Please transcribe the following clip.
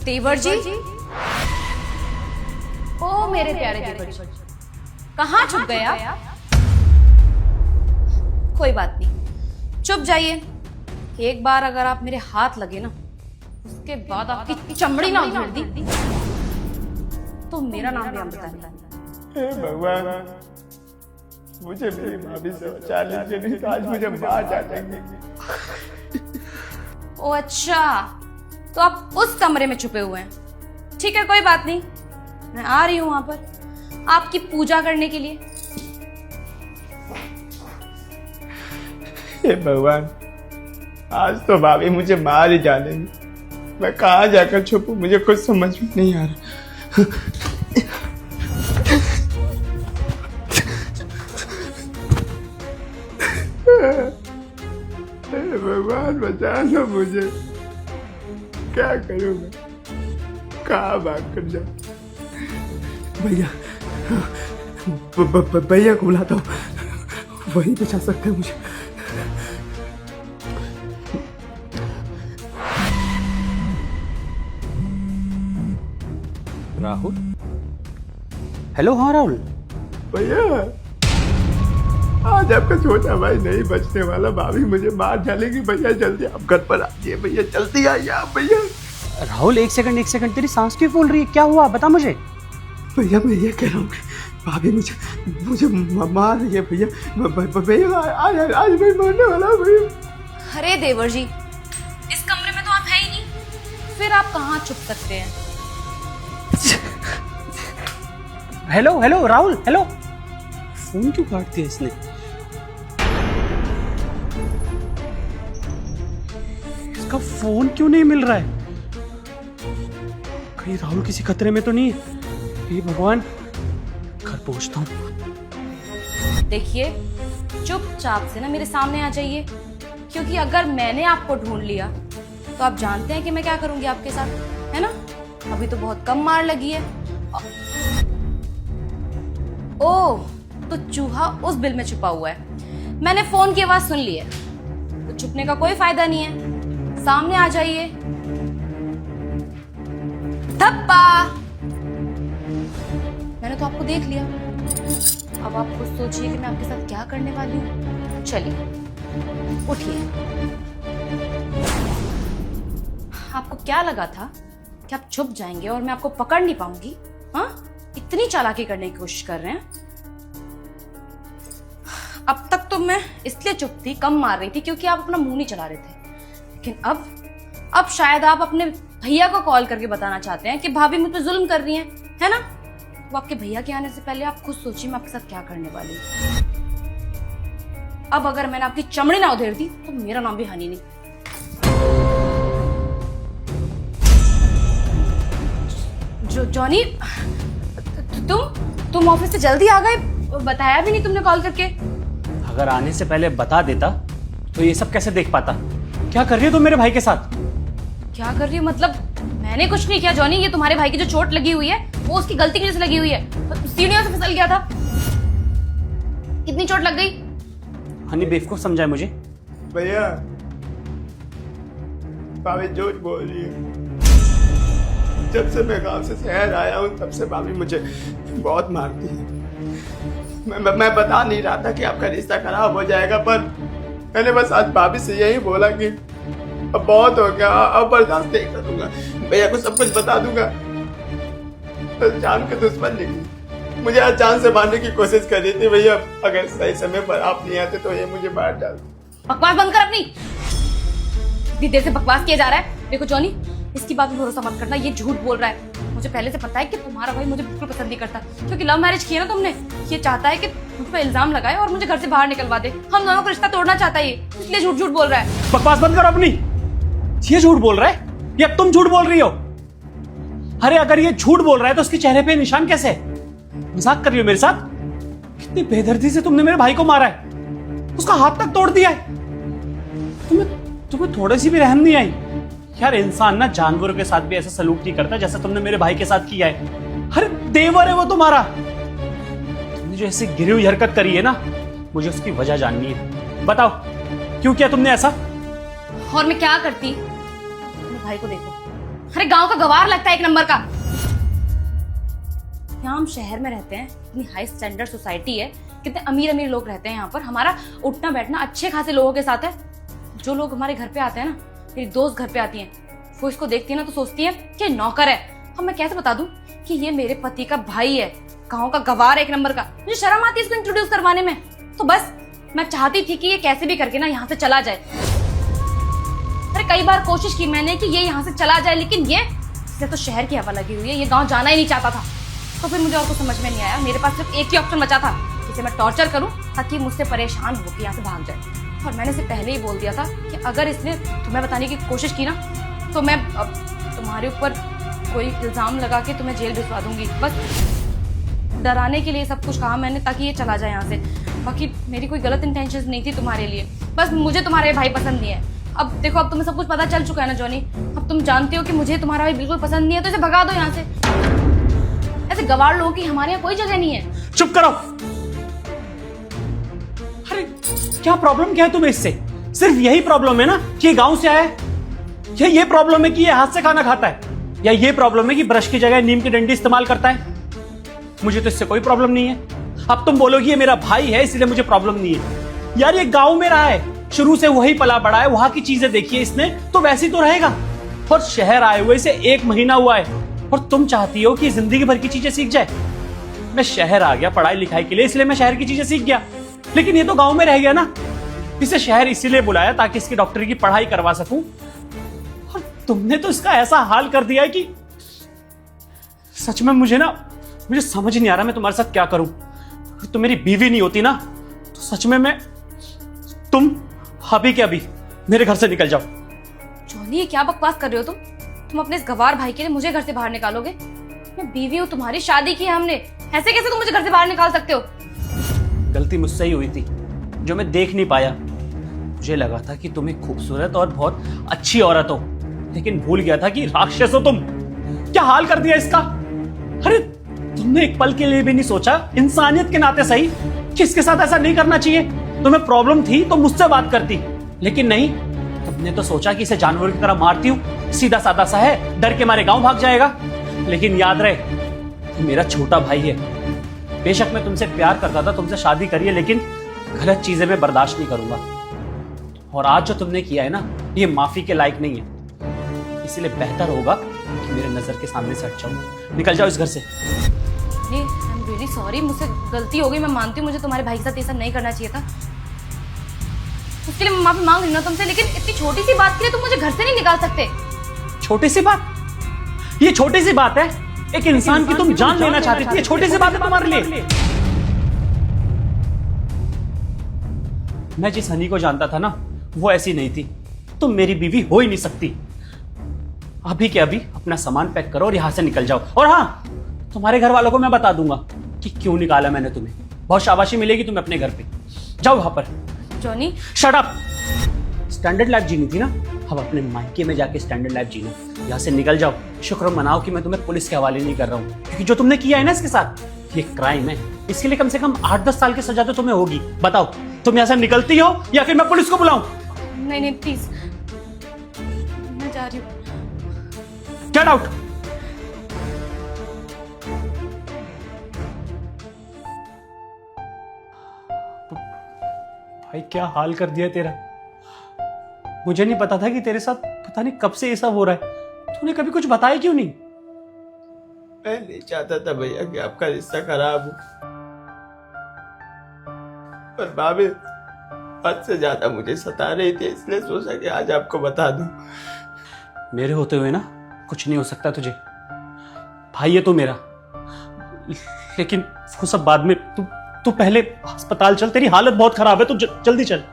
देवर जी, ओ मेरे प्यारे देवर जी, कहाँ छुप गए आप? कोई बात नहीं, चुप जाइए। एक बार अगर आप मेरे हाथ लगे ना, उसके बाद आपकी चमड़ी ना उधेड़ दी तो मेरा नाम भी अमृता नहीं। हे भगवान, मुझे मेरी भाभी से बचा लीजिए, नहीं तो आज मुझे मार डालेंगे। ओ अच्छा, तो आप उस कमरे में छुपे हुए हैं। ठीक है, कोई बात नहीं, मैं आ रही हूं वहां पर आपकी पूजा करने के लिए। हे भगवान, आज तो भाभी मुझे मार ही डालेंगी। मैं कहाँ जाकर छुपूं, मुझे कुछ समझ में नहीं आ रहा। हे भगवान, बचा लो मुझे। क्या करूं मैं, कहाँ भाग कर जाऊं? भैया, भैया को बुलाता हूँ, वही बचा सकते हैं मुझे। राहुल, हेलो। हाँ राहुल भैया, आज आपका छोटा भाई नहीं बचने वाला। भाभी मुझे मार डालेगी। भैया जल्दी आप घर पर आइए। भैया जल्दी आइए आप। भैया राहुल, एक सेकंड, तेरी सांस क्यों फूल रही है? क्या हुआ, बता मुझे। भैया मैं ये कह रहा हूँ, भाभी मुझे मार रही है। भैया भैया आज मैं मरने वाला हूँ भैया। अरे देवर जी, इस कमरे में तो आप है ही नहीं, फिर आप कहाँ छुप सकते हैं? Hello Rahul, hello. फोन क्यों काट दिया इसने? इसका फोन क्यों नहीं मिल रहा है? कहीं राहुल किसी खतरे में तो नहीं है? हे भगवान, घर पहुंचता हूं। देखिए, चुपचाप से ना मेरे सामने आ जाइए, क्योंकि अगर मैंने आपको ढूंढ लिया तो आप जानते हैं कि मैं क्या करूंगी आपके साथ, है ना? अभी तो बहुत कम मार लगी है। ओह, तो चूहा उस बिल में छुपा हुआ है। मैंने फोन की आवाज सुन ली है, तो छुपने का कोई फायदा नहीं है। सामने आ जाइए। धप्पा, मैंने तो आपको देख लिया। अब आप खुद सोचिए कि मैं आपके साथ क्या करने वाली हूँ। चलिए उठिए। आपको क्या लगा था कि आप छुप जाएंगे और मैं आपको पकड़ नहीं पाऊंगी? हाँ, इतनी चालाकी करने की कोशिश कर रहे हैं। अब तक तो मैं इसलिए चुप थी, कम मार रही थी, क्योंकि आप अपना मुंह नहीं चला रहे थे। लेकिन अब शायद आप अपने भैया को कॉल करके बताना चाहते हैं कि भाभी मुझ पे जुल्म कर रही हैं, है ना? वो आपके भैया के आने से पहले आप खुद सोचिए मैं आपके साथ क्या करने वाली हूँ। अब अगर मैंने आपकी चमड़ी ना उधेड़ दी तो मेरा नाम भी हनी नहीं। जॉनी, तुम ऑफिस से जल्दी आ गए, बताया भी नहीं तुमने कॉल करके। अगर आने से पहले बता देता तो ये सब कैसे देख पाता? क्या कर रही हो तुम मेरे भाई के साथ? क्या कर रही हो मतलब? मैंने कुछ नहीं किया जॉनी, ये तुम्हारे भाई की जो चोट लगी हुई है वो उसकी गलती की वजह से लगी हुई है। सीढ़ियों से फिसल गया था। कितनी चोट लग गई? हनी बेवकूफ समझाए मुझे। भैया, भाभी झूठ बोल रही है। जब से मैं गांव से शहर आया हूँ तब से भाभी मुझे बहुत मारती है। मैं बता नहीं रहा था कि आपका रिश्ता खराब हो जाएगा, पर मैंने बस आज भाभी से यही बोला कि अब बहुत हो गया, अब बर्दाश्त नहीं करूंगा। भैया को सब कुछ बता दूंगा। बस जान के दुश्मन निकली, मुझे आज जान से मारने की कोशिश कर रही थी। भैया अगर सही समय पर आप नहीं आते तो ये मुझे मार डालते। बकवास बंद कर अपनी। इतनी देर से बकवास किया जा रहा है। देखो जॉनी, इसकी बात में भरोसा मत करना, ये झूठ बोल रहा है। मुझे पहले से पता है कि तुम्हारा भाई मुझे बिल्कुल पसंद नहीं करता, क्योंकि लव मैरिज किया ना तुमने। ये चाहता है कि मुझ पर इल्जाम लगाए और मुझे घर से बाहर निकलवा दे। हम दोनों का रिश्ता तोड़ना चाहता है, इसलिए झूठ झूठ बोल रहा है। बकवास बंद करो अपनी। ये झूठ बोल रहा है या तुम झूठ बोल रही हो? अरे अगर ये झूठ बोल रहा है तो उसके चेहरे पे निशान कैसे? मजाक कर रही हो मेरे साथ? कितनी बेदर्दी से तुमने मेरे भाई को मारा है, उसका हाथ तक तोड़ दिया है। तुम्हें थोड़ी सी भी रहम नहीं आई? यार इंसान ना जानवरों के साथ भी ऐसा सलूक नहीं करता जैसा तुमने मेरे भाई के साथ किया है। अरे देवर है वो तुम्हारा। तुमने जो ऐसे गिरी हुई हरकत करी है ना, मुझे उसकी वजह जाननी है। बताओ क्यों किया तुमने ऐसा? और मैं क्या करती? अपने भाई को देखो, अरे गांव का गवार लगता है एक नंबर का। यहाँ हम शहर में रहते हैं, इतनी हाई स्टैंडर्ड सोसाइटी है, कितने अमीर अमीर लोग रहते हैं यहाँ पर, हमारा उठना बैठना अच्छे खासे लोगों के साथ है। जो लोग हमारे घर पे आते हैं ना, मेरी दोस्त घर पे आती हैं, वो इसको देखती है ना तो सोचती है कि नौकर है। अब मैं कैसे बता दूं कि ये मेरे पति का भाई है, गांव का गवार है एक नंबर का। मुझे शर्म आती है इसको इंट्रोड्यूस करवाने में। तो बस मैं चाहती थी कि ये कैसे भी करके ना यहाँ से चला जाए। अरे कई बार कोशिश की मैंने कि ये यहाँ से चला जाए, लेकिन ये इसे तो शहर की हवा लगी हुई है, ये गांव जाना ही नहीं चाहता था। तो फिर मुझे और कुछ समझ में नहीं आया, मेरे पास सिर्फ एक ही ऑप्शन बचा था, इसे मैं टॉर्चर करूं ताकि मुझसे परेशान होकर यहाँ से भाग जाए। और मैंने इसे पहले ही बोल दिया था कि अगर इसने तुम्हें बताने की कोशिश की ना तो मैं तुम्हारे ऊपर कोई इल्जाम लगा के तुम्हें जेल भिजवा दूंगी। बस डराने के लिए सब कुछ कहा मैंने ताकि ये चला जाए यहाँ से। बाकी मेरी कोई गलत इंटेंशन नहीं थी तुम्हारे लिए, बस मुझे तुम्हारे भाई पसंद नहीं है। अब देखो, अब तुम्हें सब कुछ पता चल चुका है ना जॉनी, अब तुम जानते हो कि मुझे तुम्हारा भाई बिल्कुल पसंद नहीं है, तो इसे भगा दो यहाँ से। ऐसे गवार लोगों की हमारे यहाँ कोई जगह नहीं है। चुप करो। अरे क्या प्रॉब्लम क्या है तुम्हें इससे? सिर्फ यही प्रॉब्लम है ना कि गांव से आया है, या ये प्रॉब्लम है कि ये हाथ से खाना खाता है, या ये प्रॉब्लम है कि ब्रश की जगह नीम की डंडी इस्तेमाल करता है? मुझे तो इससे कोई प्रॉब्लम नहीं है। अब तुम बोलोगी ये मेरा भाई है इसलिए मुझे प्रॉब्लम नहीं है। यार ये गांव में रहा है, शुरू से वही पला बड़ा है, वहां की चीजें देखी है इसने, तो वैसे तो रहेगा। और शहर आए हुए इसे 1 महीना हुआ है और तुम चाहती हो कि जिंदगी भर की चीजें सीख जाए। मैं शहर आ गया पढ़ाई लिखाई के लिए, इसलिए मैं शहर की चीजें सीख गया, लेकिन ये तो गांव में रह गया ना। इसे शहर इसीलिए बुलाया ताकि इसकी डॉक्टरी की पढ़ाई करवा सकूं, और तुमने तो इसका ऐसा हाल कर दिया है कि सच में मुझे समझ नहीं आ रहा मैं तुम्हारे साथ क्या करूं। अगर तुम मेरी बीवी नहीं होती ना तो सच में तुम अभी के अभी मेरे घर से निकल जाओ। जॉनी, ये क्या बकवास कर रहे हो तुम अपने इस गवार भाई के लिए मुझे घर से बाहर निकालोगे? मैं बीवी हूँ तुम्हारी, शादी की है हमने, ऐसे कैसे तुम मुझे घर से बाहर निकाल सकते हो? गलती मुझसे ही हुई थी जो मैं देख नहीं पाया। मुझे लगा था कि तुम एक खूबसूरत और बहुत अच्छी औरत हो, लेकिन भूल गया था कि राक्षस हो तुम। क्या हाल कर दिया इसका। अरे तुमने एक पल के लिए भी नहीं सोचा, इंसानियत के नाते सही, कि इसके साथ ऐसा नहीं करना चाहिए। तुम्हें प्रॉब्लम थी तो मुझसे बात करती, लेकिन नहीं, तुमने तो सोचा कि इसे जानवर की तरह मारती हूं, सीधा साधा सा है, डर के मारे गांव भाग जाएगा। लेकिन याद रहे, तुम मेरा छोटा भाई है। बेशक मैं तुमसे प्यार करता था, तुमसे शादी करिए, लेकिन गलत चीजें मैं बर्दाश्त नहीं करूंगा। और आज जो तुमने किया है ना, ये माफी के लायक नहीं है। इसलिए बेहतर होगा कि मेरे नजर के सामने से हट जाओ, निकल जाओ इस घर से। आई एम रियली सॉरी, मुझसे गलती हो गई, मैं मानती हूँ मुझे तुम्हारे भाई के साथ ऐसा नहीं करना चाहिए था, उसके लिए मैं माफी मांग रही हूँ तुमसे। लेकिन इतनी छोटी सी बात के लिए तुम मुझे घर से नहीं निकाल सकते। छोटी सी बात? ये छोटी सी बात है? एक इंसान की तुम जान लेना चाहती थी, ये छोटी सी बात है तुम्हारे लिए? मैं जिस हनी को जानता था ना, वो ऐसी नहीं थी। तुम मेरी बीवी हो ही नहीं सकती। अभी के अभी अपना सामान पैक करो और यहां से निकल जाओ। और हाँ, तुम्हारे घर वालों को मैं बता दूंगा कि क्यों निकाला मैंने तुम्हें। बहुत शाबाशी मिलेगी तुम्हें अपने घर पे। जाओ वहां पर। Johnny, shut up. Standard life जीनी थी ना, अब अपने मायके में जाके स्टैंडर्ड लाइफ जीना। यहाँ से निकल जाओ। शुक्र मनाओ कि मैं तुम्हें पुलिस के हवाले नहीं कर रहा हूँ, क्योंकि जो तुमने किया है ना इसके साथ, ये क्राइम है। इसके लिए कम से कम 8-10 साल की सजा तो तुम्हें होगी। बताओ, तुम यहाँ से निकलती हो या फिर मैं पुलिस को बुलाऊं? नहीं प्लीज, मैं जा रही हूँ। Get out. भाई क्या हाल कर दिया तेरा। मुझे नहीं पता था कि तेरे साथ पता नहीं कब से ये सब हो रहा है। तूने कभी कुछ बताया क्यों नहीं? मैं नहीं चाहता था भैया कि आपका रिश्ता खराब हो, पर भाभी हद से ज्यादा मुझे सता रही थी, इसलिए सोचा कि आज आपको बता दूं। मेरे होते हुए ना कुछ नहीं हो सकता तुझे। भाई है तू मेरा, लेकिन वो सब बाद में। तू पहले अस्पताल चल, तेरी हालत बहुत खराब है, तू जल्दी चल।